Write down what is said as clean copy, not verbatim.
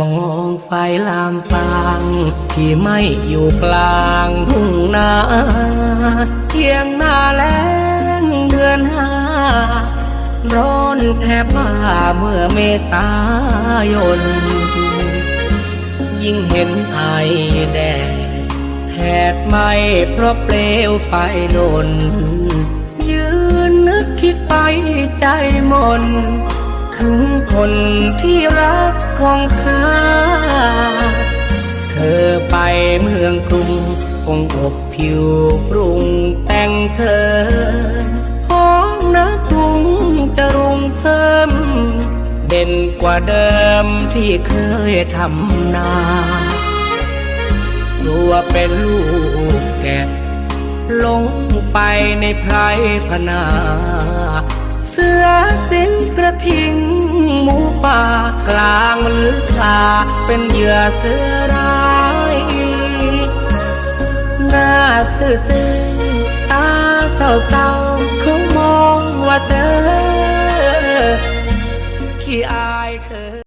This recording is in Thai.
มองไฟลามฟางที่ไม่อยู่กลางทุ่งนาเที่ยงหน้าแล้งเดือนห้าร้อนแทบบ้าเมื่อเมษายนยิ่งเห็นไอแดดแผดไหมเพราะเปลวไฟลนยืนนึกคิดไปใจหม่นถึงคนที่รักของข้าเธอไปเมืองกรุงคงอบผิวปรุงแต่งเสริญห้องน้ำกรุงจะรุงเพิ่มเด่นกว่าเดิมที่เคยทำนาตัวเป็นลูกแกะลงไปในไพรพนาเสือสิงกระทิงหมูป่ากลางลึกคาเป็นเหยื่อเสือร้ายหน้าซื่อตาเศร้าเขามองว่าเสือ